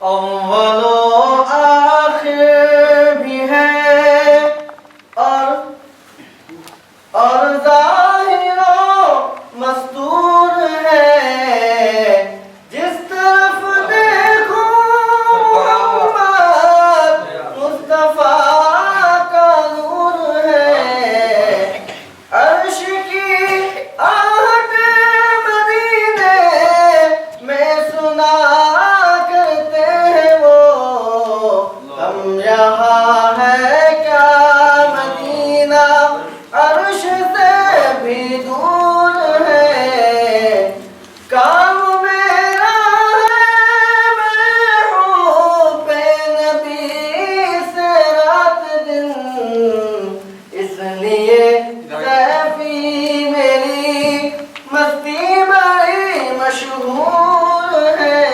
اول و آخر بھی ہے اور ظاہر و مستور ہے، جس طرف دیکھو محمد مصطفیٰ کا نور ہے، عرش کی آہٹ مدینے میں سنا کرتے ہیں وہ، ہم یہاں ہے کیا مدینہ عرش سے بھی دور ہے، کام میرا ہے میں ہوں پہ نبی سے رات دن، اس لیے کیفی میری مستی بڑی مشہور ہے۔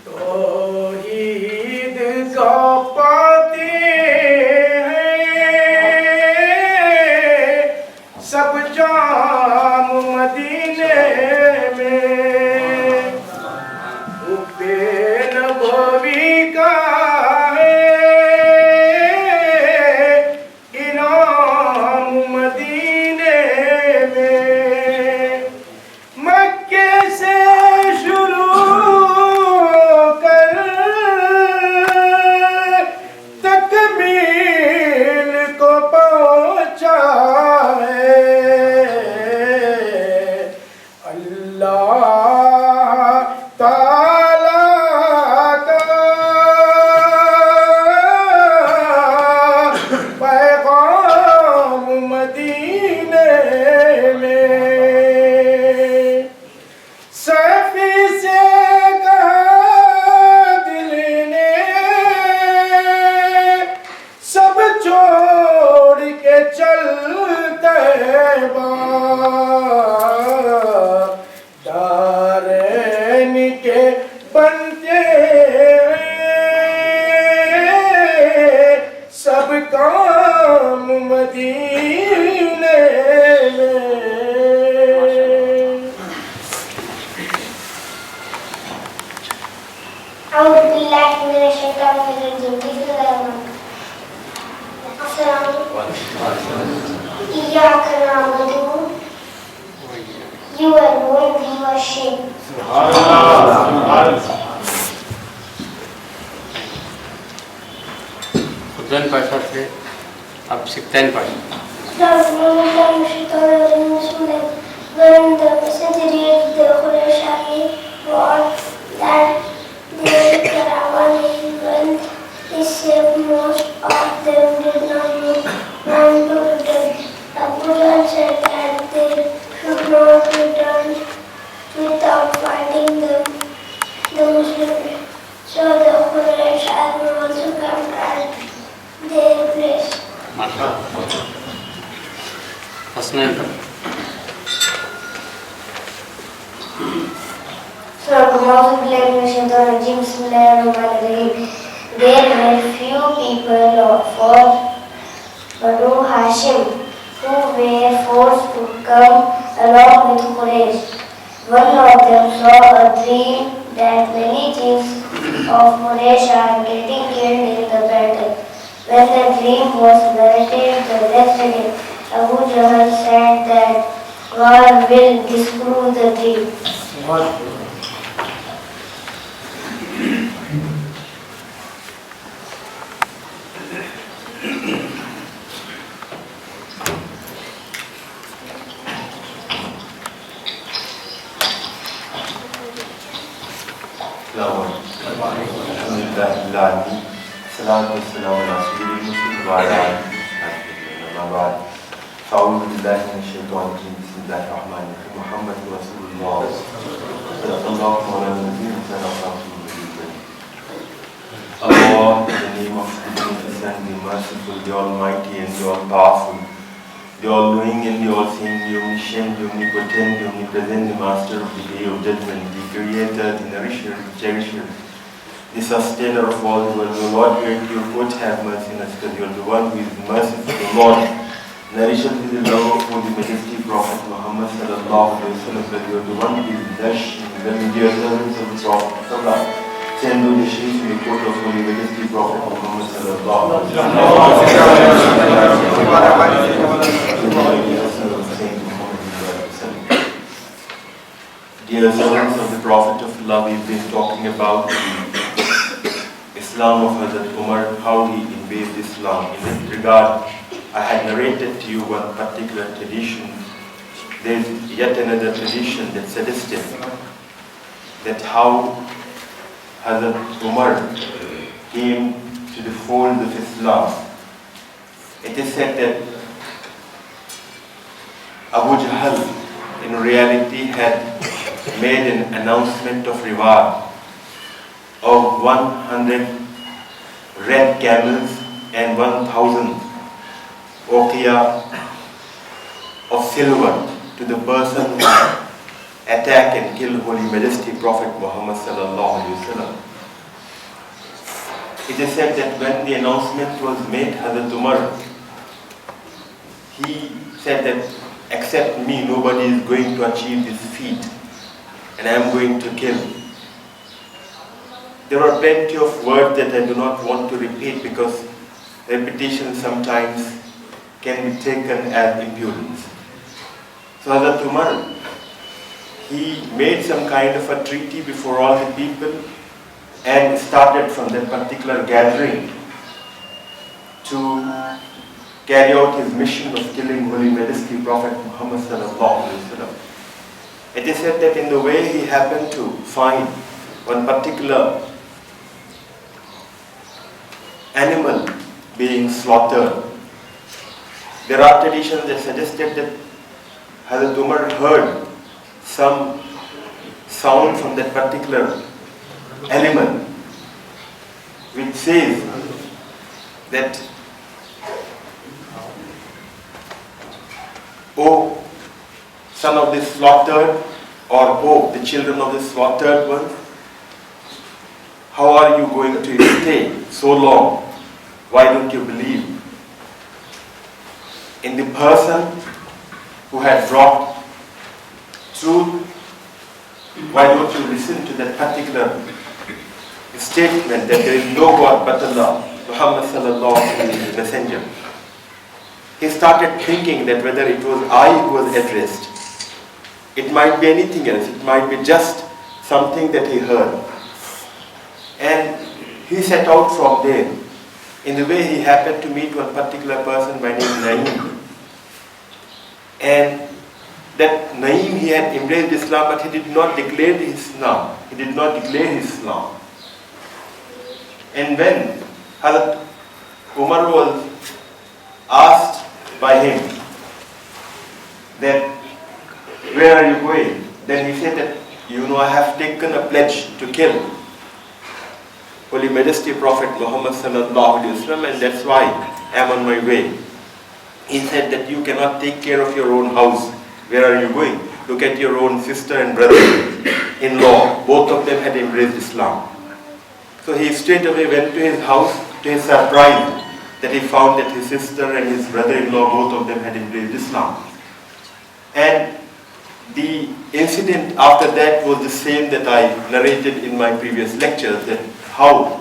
توحید کا پاتے ہیں سب جام مدینے میں، حب نبوی کا ہے انعام مدینے میں، مکے سے شروع کر تکمیل کو پہنچا ہے، اللہ تعالیٰ کا پیغام مدینے میں، سیفی سے کہا دل نے سب چھوڑ کے چلتے دارین کے بنتے سب کام مدینے میں۔ أعوذ بالله من الشيطان الرجيم. بسم الله الرحمن الرحيم. السلام عليكم. إياك نعبد. You alone we worship. خدان Pasha سے اب سکتین Pasha. When the messenger reached the Quraysh was that their caravan went, he saved most of them did not want to return. Abu Jahl said that they should not return without fighting the Muslims. So the Quraysh also camped at their place. Hasnain There were few people for Banu Hashim who were forced to come along with Quraysh. One of them saw a dream that many chiefs of Quraysh are getting killed in the battle. When the dream was narrated the next day, Abu Jahl said that God will disprove the dream. السلام والسلام على رسول المسلم وعلى آله وصحبه أما بعد فأعوذ بالله من الشيطان الرجيم بسم الله الرحمن الرحيم محمد رسول الله صدق الله مولانا العظيم وصدق رسوله الكريم. Allah, in the name of the Beneficent, the Merciful, the Almighty and the All-Powerful, the All-Knowing and the All-Seeing, the Omniscient, the Omnipotent, the Omnipresent, the Master of the Day of Judgment, the Creator, the Nourisher, the Cherisher, the Sustainer of all the world. O Lord, grant your good have mercy on us, because you are the one who is merciful. O Lord, narration with the love of Holy Majesty Prophet Muhammad sallallahu alaihi wasallam, that you are the one who is dash in the media servants of the Prophet sallallahu send the sheep in the court of Holy Majesty Prophet Muhammad sallallahu alaihi wasallam. Dear servants of the Prophet of Allah, we've been talking about Islam of Hazrat Umar, how he embraced Islam. In this regard, I had narrated to you one particular tradition. There is yet another tradition that suggested that how Hazrat Umar came to the fold of Islam. It is said that Abu Jahl in reality had made an announcement of reward of 100 red camels and 1,000 uqiyah of silver to the person who attack and kill Holy Majesty Prophet Muhammad sallallahu alaihi wasallam. It is said that when the announcement was made, Hazrat Umar, he said that except me, nobody is going to achieve this feat, and I am going to kill. There are plenty of words that I do not want to repeat because repetition sometimes can be taken as impudence. So Hazrat Umar, he made some kind of a treaty before all the people and started from that particular gathering to carry out his mission of killing Holy Majesty Prophet Muhammad sallallahu alaihi wasallam. It is said that in the way he happened to find one particular animal being slaughtered. There are traditions that suggested that Hazrat Umar heard some sound from that particular animal which says that, "Oh, son of the slaughtered," or "Oh, the children of the slaughtered ones, how are you going to stay so long? Why don't you believe in the person who had brought truth? Why don't you listen to that particular statement that there is no God but Allah, Muhammad sallallahu alaihi wasallam is the messenger?" He started thinking that whether it was I who was addressed, it might be anything else, it might be just something that he heard. And he set out from there. In the way, he happened to meet one particular person by name Naim. And that Naim, he had embraced Islam, but he did not declare his Islam. He did not declare his Islam. And when Hazrat Umar was asked by him that, "Where are you going?" Then he said that, "I have taken a pledge to kill Holy Majesty Prophet Muhammad sallallahu alaihi wasallam, and that's why I am on my way." He said that, "You cannot take care of your own house. Where are you going? Look at your own sister and brother-in-law. Both of them had embraced Islam." So he straight away went to his house. To his surprise, that he found that his sister and his brother-in-law, both of them had embraced Islam. And the incident after that was the same that I narrated in my previous lectures, that how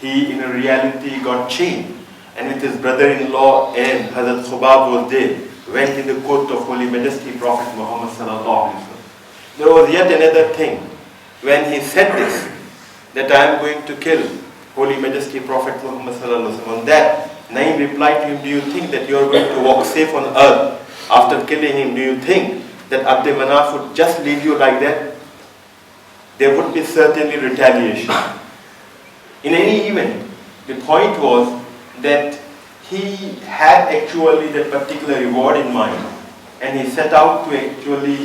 he in reality got chained, and with his brother-in-law and Hazrat Khubab was there, went in the court of Holy Majesty Prophet Muhammad sallallahu alaihi wasallam. There was yet another thing. When he said this, that I am going to kill Holy Majesty Prophet Muhammad sallallahu alaihi wasallam, on that Naim replied to him, "Do you think that you are going to walk safe on earth after killing him? Do you think that Abd Manaf would just leave you like that? There would be certainly retaliation." In any event, the point was that he had actually that particular reward in mind, and he set out to actually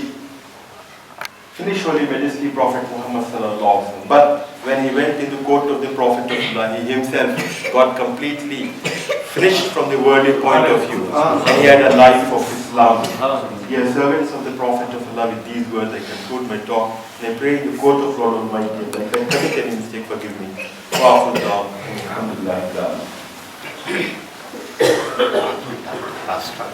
finish Holy Majesty Prophet Muhammad sallallahu alaihi wasallam. But when he went in the court of the Prophet of Allah, he himself got completely finished from the worldly point of view, and he had a life of Islam. Dear servants of the Prophet of Allah, with these words I conclude my talk, and I pray in the court of Lord Almighty, and if I commit any mistake, forgive me. Alhamdulillah. Last time.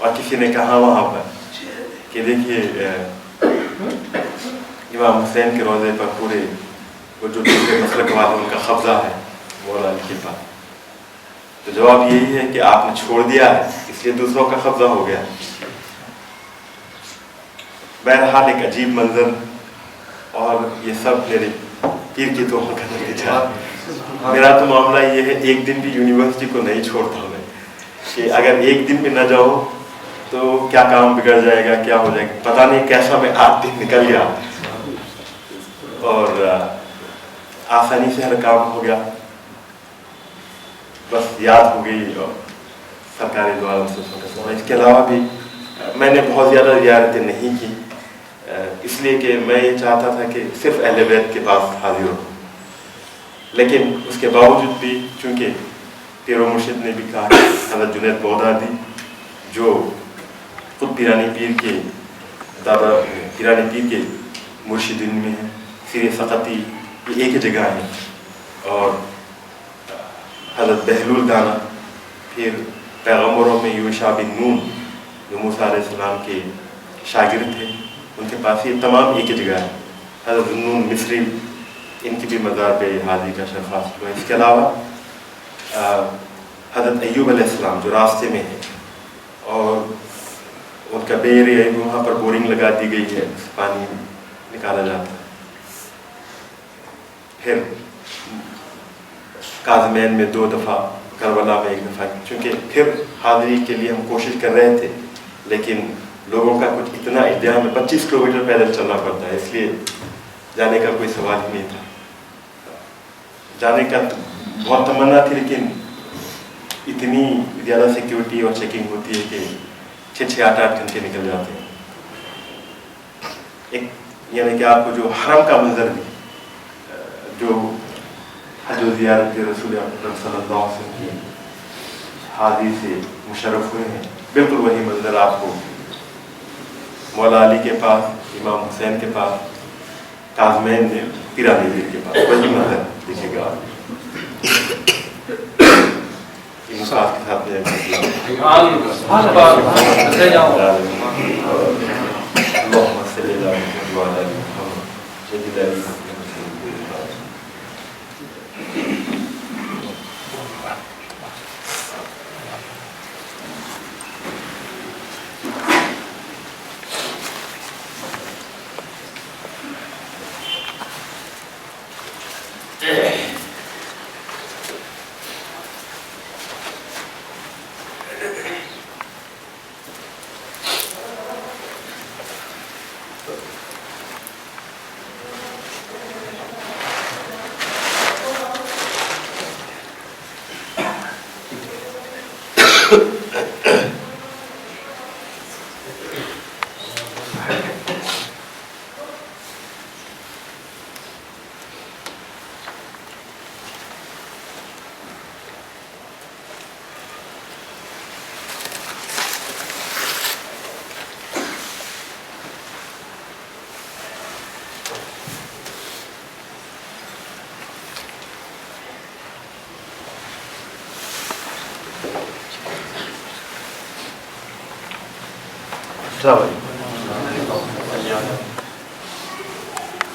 اور کسی نے کہا وہاں پر کہ دیکھیے امام حسین کے روضے پر پورے وہ جو دوسرے مسلک والے ان کا قبضہ ہے مولا علی کے پاس. تو جواب یہی ہے کہ آپ نے چھوڑ دیا ہے اس لیے دوسروں کا قبضہ ہو گیا. بہرحال ایک عجیب منظر, اور یہ سب میرے پیر کی توحفہ کا نتیجہ. میرا تو معاملہ یہ ہے ایک دن بھی یونیورسٹی کو نہیں چھوڑتا میں, کہ اگر ایک دن بھی نہ جاؤ تو کیا کام بگڑ جائے گا, کیا ہو جائے گا, پتہ نہیں کیسا میں 8 دن نکل گیا اور آسانی سے ہر کام ہو گیا. بس یاد ہو گئی اور سرکاری دعا سے سنا. اس کے علاوہ بھی میں نے بہت زیادہ زیارتیں نہیں کی, اس لیے کہ میں یہ چاہتا تھا کہ صرف اہل بیت کے پاس حاضر ہوں. لیکن اس کے باوجود بھی چونکہ پیر و مرشد نے بھی کہا کہ حضرت جنید بغدادی جو خود پیرانی پیر کے دادا پیرانی پیر کے مرشدین میں ہیں, سیر سقطی یہ ایک ہی جگہ ہے, اور حضرت بہلول دانا پھر پیغمبروں میں یوشع بن نون جو موسیٰ علیہ السلام کے شاگرد تھے, ان کے پاس یہ تمام ایک ہی جگہ ہے. حضرت نون مصری ان کی بھی مزار پہ حاضری کا شرف حاصل ہوا. اس کے علاوہ حضرت ایوب علیہ السلام جو راستے میں ہے, اور ان کا بیر ہے, وہاں پر بورنگ لگا دی گئی ہے, پانی نکالا جاتا ہے. پھر کاظمین میں 2 دفعہ, کربلا میں 1 دفعہ, چونکہ پھر حاضری کے لیے ہم کوشش کر رہے تھے لیکن لوگوں کا کچھ اتنا اجتماع میں 25 کلومیٹر پیدل چلنا پڑتا ہے, اس لیے جانے کا کوئی سوال ہی نہیں تھا. جانے کا بہت تمنا تھی لیکن اتنی زیادہ سیکیورٹی اور چیکنگ ہوتی ہے کہ 6-8 گھنٹے نکل جاتے ہیں. ایک یعنی کہ آپ کو جو حرم کا منظر بھی, جو حج و زیارت رسول اکرم صلی اللہ علیہ وسلم کی حاضری سے مشرف ہوئے ہیں, بالکل وہی منظر آپ کو مولا علی کے پاس, امام حسین کے پاس, کاظمین میں پیرانی پیر کے پاس وہی منظر دیکھے گا. یہ مساعد کے ساتھ میں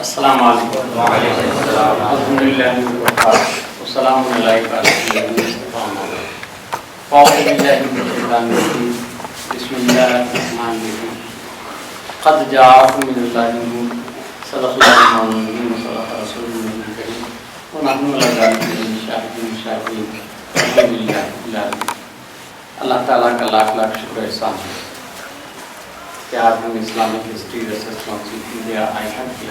السلام علیکم. الحمدللہ والسلام علیکم. بسم اللہ الرحمن الرحیم. قد جاءکم من اللہ نور صدق اللہ العظیم وصدق رسولہ الکریم ونحن علی ذلک من الشاہدین الحمدللہ رب العالمین. اللہ تعالیٰ کا لاکھ لاکھ شکر احسان ہے کہ آج ہم Islamic history research council India icon کے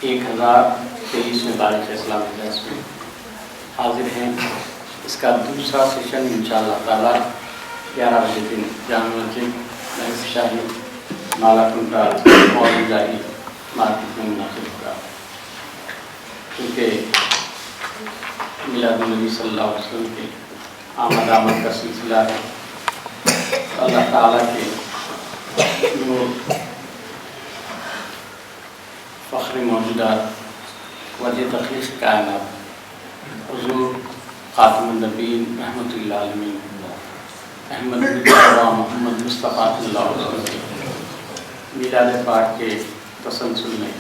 1023 میں تاریخ اسلامی درس میں حاضر ہیں. اس کا دوسرا سیشن انشاءاللہ تعالیٰ 11 بجے دن جامع مسجد نعیف شاہی نالا کنٹا اور جاہی مارکیٹ میں منعقد ہوگا. کیونکہ میلاد النبی صلی اللہ علیہ وسلم کے آمد کا سلسلہ ہے. اللہ تعالیٰ کے نور فخر موجودات وجہ تخلیق کائنات حضور خاتم النبیین رحمۃ اللہ علیہ احمد مصطفیٰ محمد مصطفیٰ صلی اللہ علیہ وسلم کے میلاد پاک کے تسلسل میں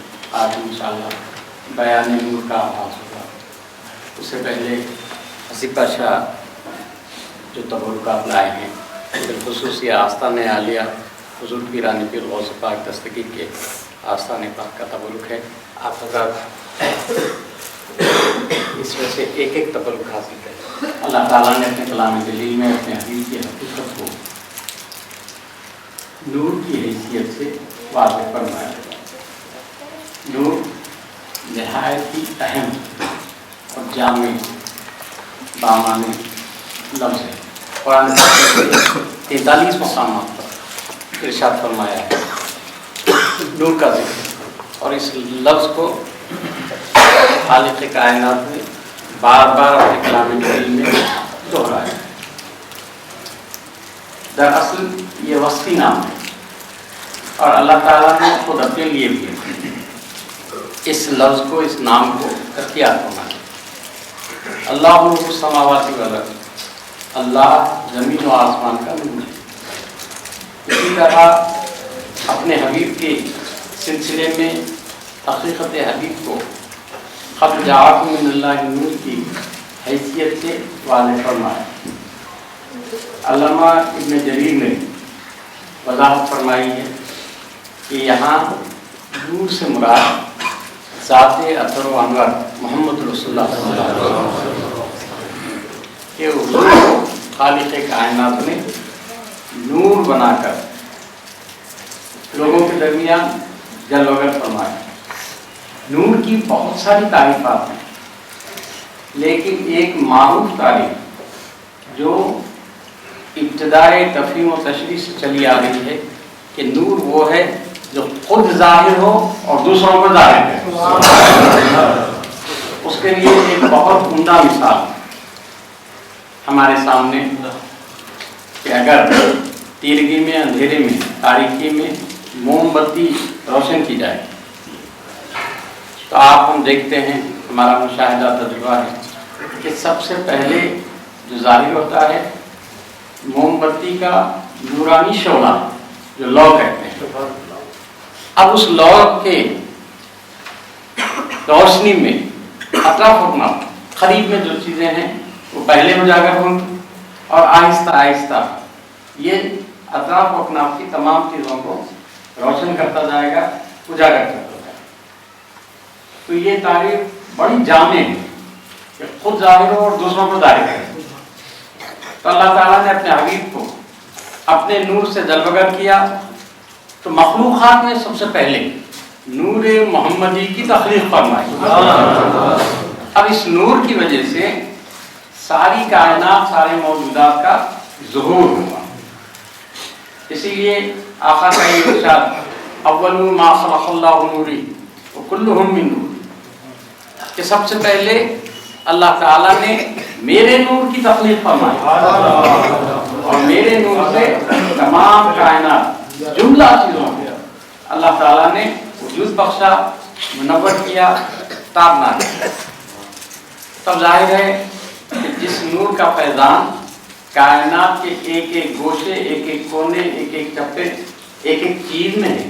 آج انشاءاللہ بیان نور کا آغاز ہوگا۔ اس سے پہلے حسیب پاشا جو تبرکات لائے ہیں بالخصوص یہ آستان عالیہ حضور پیرانی پیر غوث پاک دستگیر کے آستان پاک کا تبرک ہے۔ آپ حضرات اس میں سے ایک ایک تبرک حاصل کریں۔ اللہ تعالیٰ نے اپنے کلام جلیل میں اپنے حبیب کی حقیقت کو نور کی حیثیت سے واضح فرمایا۔ نور نہایت ہی اہم اور جامع بامعنی لفظ ہے۔ قرآن 43 مقامات پر ارشاد فرمایا ہے نور کا ذکر، اور اس لفظ کو خالق کائنات نے بار بار اپنے کلام جلیل میں دہرایا۔ دراصل یہ وصفی نام ہے اور اللہ تعالیٰ نے خود اپنے لیے بھی اس لفظ کو، اس نام کو اختیار فرمایا۔ اللہ نور السماوات والارض، اللہ زمین و آسمان کا نور ہے۔ اسی طرح اپنے حبیب کے سلسلے میں حقیقت حبیب کو قد جاءکم من اللہ نور کی حیثیت سے واضح فرمایا۔ علامہ ابن جریر نے وضاحت فرمائی ہے کہ یہاں نور سے مراد ذات اثر و انور محمد رسول اللہ صلی اللہ علیہ وسلم کہ حضور کو خالق کائنات نے نور بنا کر لوگوں کے درمیان جلوگر فرمایا۔ نور کی بہت ساری تعریفات ہیں، لیکن ایک معروف تعریف جو ابتدائے تفہیم و تشریح سے چلی آ رہی ہے کہ نور وہ ہے جو خود ظاہر ہو اور دوسروں کو ظاہر ہے۔ اس کے لیے ایک بہت عمدہ مثال ہمارے سامنے کہ اگر تیرگی میں، اندھیرے میں، تاریکی میں موم بتی روشن کی جائے تو آپ ہم دیکھتے ہیں، ہمارا مشاہدہ تجربہ ہے کہ سب سے پہلے جو ظاہر ہوتا ہے موم بتی کا نورانی شعلہ جو لو کہتے ہیں۔ اب اس لو کے روشنی میں اطراف اپنا قریب میں جو چیزیں ہیں وہ پہلے اجاگر ہوں گی اور آہستہ آہستہ یہ اطراف اپنا کی تمام چیزوں کو روشن کرتا جائے گا، اجاگر کرتا جائے گا۔ تو یہ تعریف بڑی جامع ہے کہ خود ظاہر ہو اور دوسروں کو ظاہر کرے۔ تو اللہ تعالیٰ نے اپنے حبیب کو اپنے نور سے جلوگر کیا، تو مخلوقات میں سب سے پہلے نور محمدی کی تخلیق فرمائی۔ اب اس نور کی وجہ سے ساری کائنات، سارے موجودات کا ظہور ہوا۔ اسی لیے آقا کا یہ ارشاد اول ما خلق اللہ نوری وکلہم من نور، کہ سب سے پہلے اللہ تعالیٰ نے میرے نور کی تخلیق فرمائی اور میرے نور سے تمام کائنات جملہ چیزوں کو اللہ تعالیٰ نے وجود بخشا، منور کیا، تابناک کیا۔ تب ظاہر ہے کہ جس نور کا فیضان کائنات کے ایک ایک گوشے، ایک ایک کونے، ایک ایک چپے، ایک ایک چیز میں ہے،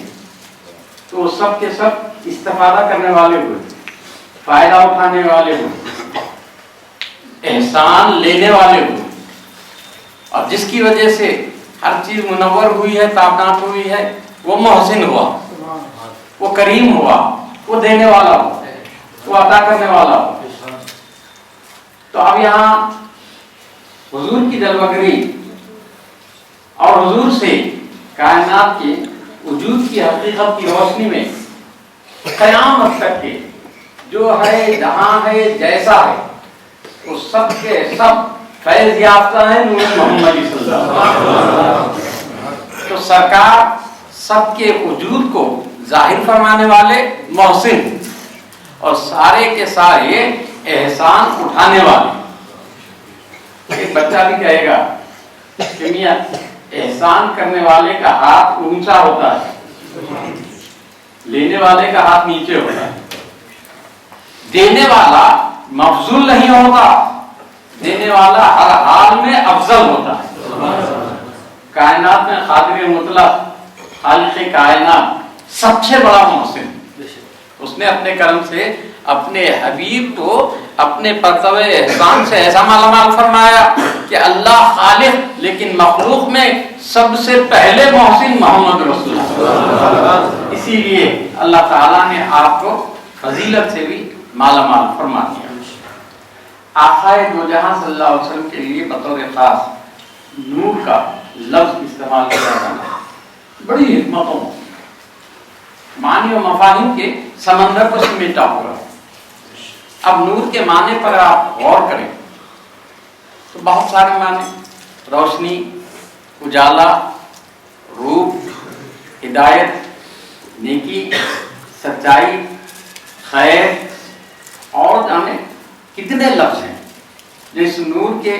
تو وہ سب کے سب استفادہ کرنے والے ہوئے، فائدہ اٹھانے والے ہوئے، احسان لینے والے ہوئے، اور جس کی وجہ سے ہر چیز منور ہوئی ہے، تابناک ہوئی ہے، وہ محسن ہوا، وہ کریم ہوا، وہ دینے والا ہوا، وہ عطا کرنے والا ہوا۔ تو اب یہاں حضور کی جلوگری اور حضور سے کائنات کے وجود کی حقیقت کی روشنی میں قیامت تک کے جو ہے، جہاں ہے، جیسا ہے، وہ سب کے سب فیض یافتہ ہیں نور محمدی صلی اللہ علیہ وسلم۔ تو سرکار سب کے وجود کو ظاہر فرمانے والے، محسن، اور سارے کے سارے احسان اٹھانے والے۔ ایک بچہ بھی کہے گا کہ میاں احسان کرنے والے کا ہاتھ اونچا ہوتا ہے، لینے والے کا ہاتھ نیچے ہوتا ہے۔ دینے والا مفضول نہیں ہوتا، دینے والا ہر حال میں افضل ہوتا ہے۔ کائنات میں قادر مطلق خالق کائنات سب سے بڑا محسن، اس نے اپنے کرم سے اپنے حبیب کو اپنے پرتوے احسان سے ایسا مالا مال فرمایا کہ اللہ خالق لیکن مخلوق میں سب سے پہلے محسن محمد رسول اللہ۔ اسی لیے اللہ تعالیٰ نے آپ کو فضیلت سے بھی مالا مال فرما دیا۔ آقائے دو جہاں صلی اللہ علیہ وسلم کے لیے بطور خاص نور کا لفظ استعمال کیا جانا بڑی حکمتوں معنی و مفاہیم کے سمندر کو سمیٹا ہوا۔ اب نور کے معنی پر آپ غور کریں تو بہت سارے معنی، روشنی، اجالا، روپ، ہدایت، نیکی، سچائی، خیر، اور جانے کتنے لفظ ہیں جو اس نور کے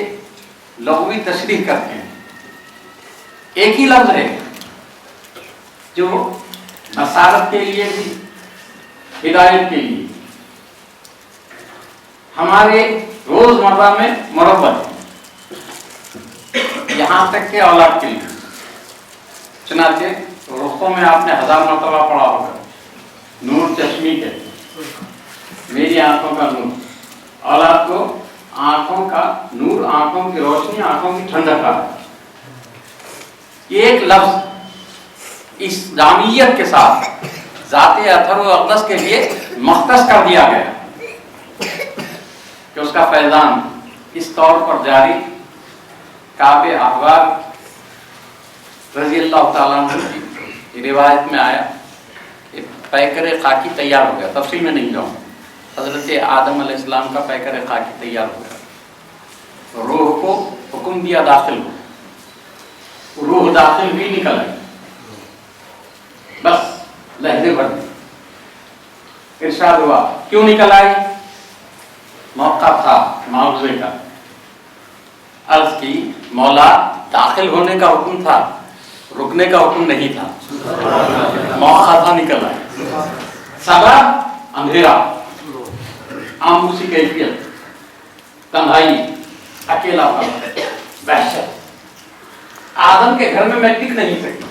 لغوی تشریح کرتے ہیں۔ ایک ہی لفظ ہے جو بصارت کے لیے بھی، ہدایت کے لیے، ہمارے روزمرہ میں مربت ہے، یہاں تک کہ اولاد کے لیے۔ چنانچہ رخوں میں آپ نے 1000 مرتبہ پڑھا ہوگا نور چشمی کے، میری آنکھوں کا نور، اولاد کو آنکھوں کا نور، آنکھوں کی روشنی، آنکھوں کی ٹھنڈک کا۔ ایک لفظ اس جامعیت کے ساتھ ذات اثر و اقدس کے لیے مختص کر دیا گیا کہ اس کا فیضان اس طور پر جاری۔ کعب احبار رضی اللہ تعالیٰ عنہ کی روایت میں آیا کہ پیکر خاکی تیار ہو گیا، تفصیل میں نہیں جاؤں، حضرت آدم علیہ السلام کا پیکر خاکی تیار ہو گیا، روح کو حکم دیا داخل ہو، روح داخل بھی نکل آئی، بس لہجے بڑھ گئی۔ ارشاد ہوا کیوں نکل آئی؟ موقع تھا معاوضے کا۔ عرض کی مولا داخل ہونے کا حکم تھا، رکنے کا حکم نہیں تھا، موقع تھا نکل آئی۔ سبب اندھیرا، آموسی کیفیت، تنہائی، اکیلا پن، وحشت۔ آدم کے گھر میں ٹک نہیں سکی،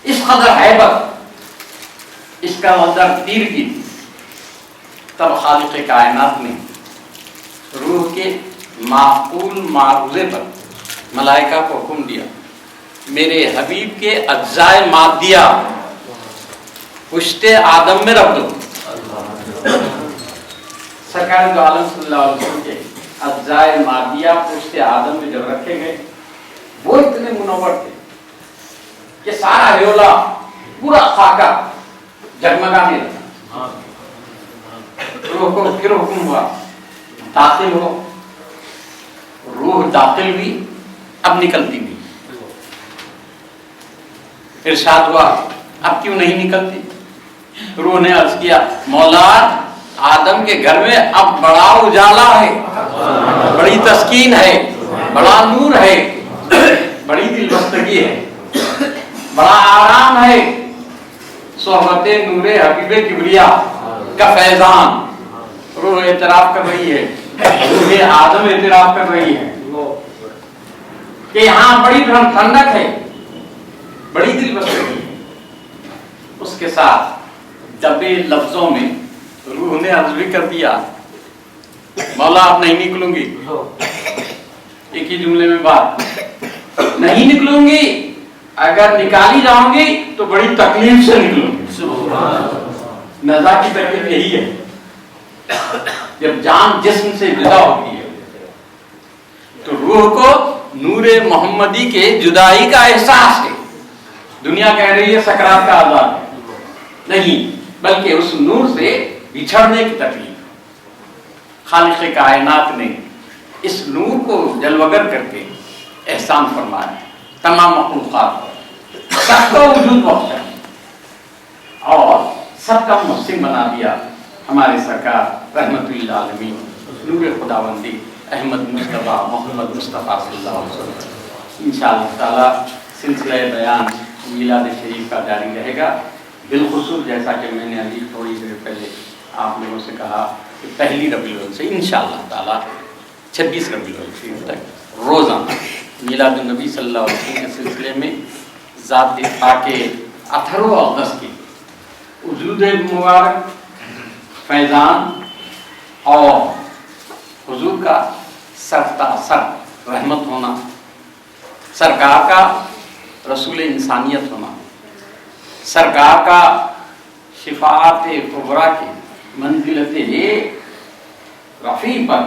اس قدر ہیبت اس کا منظر تیر کی تھی۔ تب خالق کائنات نے روح کے معقول معروضے پر ملائکہ کو حکم دیا میرے حبیب کے اجزائے مادیہ پشت آدم میں رکھ دو۔ سرکار دو عالم صلی اللہ علیہ وسلم کے اجزائے مادیہ پشت آدم میں جب رکھے گئے وہ اتنے منور تھے کہ سارا ہیولا پورا خاکہ جگمگانے لگا۔ روح کو پھر حکم ہوا داخل ہو، روح داخل ہوئی، اب نکلتی بھی۔ ارشاد ہوا اب کیوں نہیں نکلتی؟ روح نے عرض کیا مولا آدم کے گھر میں اب بڑا اجالا ہے، بڑی تسکین ہے، بڑا نور ہے، بڑی دل بستگی ہے، بڑا آرام ہے۔ صحبت نور حبیب کبریا کا فیضان۔ روح اعتراف کر رہی ہے، روح آدم اعتراف کر رہی ہے کہ یہاں بڑی ٹھنڈک ہے، بڑی دل بستگی ہے۔ اس کے ساتھ دبے لفظوں میں روح نے عرض بھی کر دیا مولا اب نہیں نکلوں گی، ایک ہی جملے میں بات، نہیں نکلوں گی، اگر نکالی جاؤں گی تو بڑی تکلیف سے نکلوں گی۔ نزا کی تکلیف یہی ہے جب جان جسم سے جدا ہوتی ہے تو روح کو نور محمدی کے جدائی کا احساس ہے۔ دنیا کہہ رہی ہے سکرات کا عذاب ہے، نہیں بلکہ اس نور سے بچھڑنے کی تکلیف۔ خالق کائنات نے اس نور کو جلوگر کر کے احسان فرمایا، تمام مخلوقات پر سب کو وجود بخشا اور سب کا محسن بنا دیا۔ ہمارے سرکار رحمت للعالمین نور خداوندی احمد مصطفیٰ محمد مصطفیٰ صلی اللہ علیہ وسلم انشاءاللہ تعالی سلسلہ بیان میلاد شریف کا جاری رہے گا۔ بالخصوص جیسا کہ میں نے ابھی تھوڑی دیر پہلے آپ لوگوں سے کہا کہ پہلی ربیع الاول سے انشاءاللہ تعالی 26 ربیع الاول تک روزانہ میلاد النبی صلی اللہ علیہ وسلم کے سلسلے میں ذات پاک اطہر و اقدس کی وجود مبارک، فیضان اور حضور کا سر رحمت ہونا، سرکار کا رسول انسانیت ہونا، سرکار کا شفاعت کبریٰ کی منزلت رفیع پر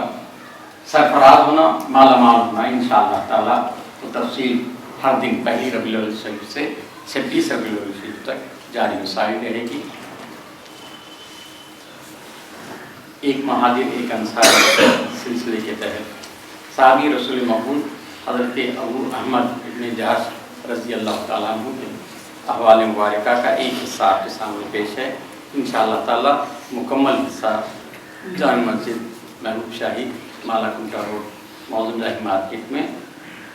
سرفراز ہونا، مالا مال ہونا، انشاءاللہ تعالیٰ وہ تفصیل ہر دن پہلی ربیع الاول شریف سے 26 ربیع الاول شریف تک جاری مسائل رہے گی۔ ایک مہاجر ایک انصار سلسلے کے تحت صحابی رسول مقبول حضرت ابو احمد ابن جہش رضی اللہ تعالیٰ عنہ کے احوال مبارکہ کا ایک حصہ آپ کے سامنے پیش ہے۔ انشاءاللہ تعالیٰ مکمل حصہ جامع مسجد محبوب شاہی مالا کنٹا روڈ معظم راہ مارکیٹ میں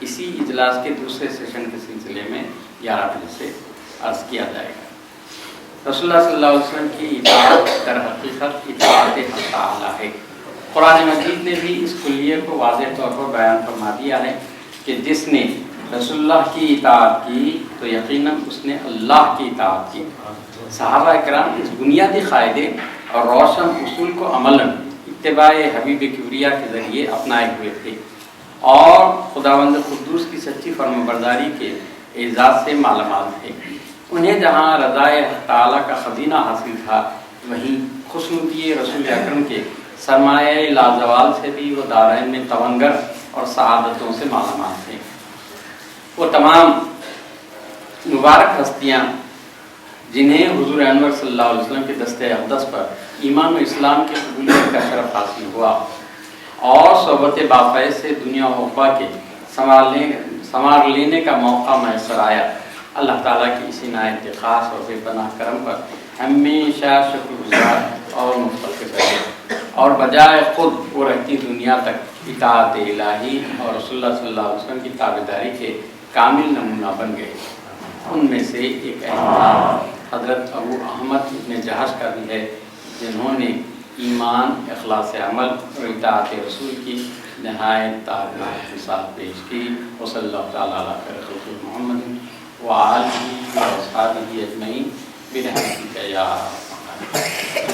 اسی اجلاس کے دوسرے سیشن کے سلسلے میں 11 بجے سے عرض کیا جائے گا۔ رسول اللہ صلی اللہ علیہ وسلم کی اطاعت در حقیقت اطاعت حق تعالی ہے۔ قرآن مجید نے بھی اس کلیے کو واضح طور پر بیان فرما دیا ہے کہ جس نے رسول اللہ کی اطاعت کی تو یقیناً اس نے اللہ کی اطاعت کی۔ صحابہ کرام اس بنیادی قاعدے اور روشن اصول کو عملاً اتباع حبیب کبریٰ کے ذریعے اپنائے ہوئے تھے اور خداوند قدوس کی سچی فرمانبرداری کے اعزاز سے مالا مال تھے۔ انہیں جہاں رضائے حق تعالیٰ کا خزینہ حاصل تھا، وہیں خوشنودی رسول اکرم کے سرمایہ لازوال سے بھی وہ دارین میں تونگر اور سعادتوں سے مالا مال تھے۔ وہ تمام مبارک ہستیاں جنہیں حضور انور صلی اللہ علیہ وسلم کے دست اقدس پر ایمان و اسلام کی قبولیت کا شرف حاصل ہوا اور صحبت باقیت سے دنیا و عقبہ کے سنوار لینے کا موقع میسر آیا، اللہ تعالیٰ کی اسی نہایت خاص اور بے پناہ کرم پر ہمیشہ شکر گزار اور متفکر رہے اور بجائے خود وہ رہتی دنیا تک اطاعت الہی اور رسول اللہ صلی اللہ علیہ وسلم کی تابعداری کے کامل نمونہ بن گئے۔ ان میں سے ایک اہم حضرت ابو احمد ابن جہش کا بھی ہے، جنہوں نے ایمان، اخلاص عمل اور اطاعت رسول کی نہایت تابناک مثال پیش کی۔ وصلی اللہ تعالیٰ علیہ خلق محمد وآلہ وصحبہ اجمعین برحمتک یا ارحم الراحمین۔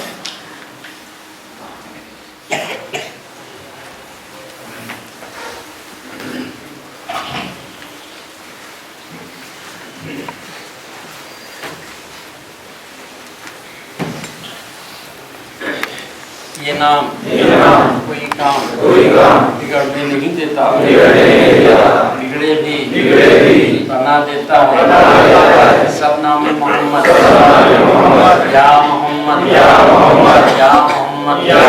یہ نام کوئی کام بگڑنے نہیں دیتا، بگڑے بھی بنا دیتا ہے۔ سب نام محمد یا محمد یا محمد یا محمد یا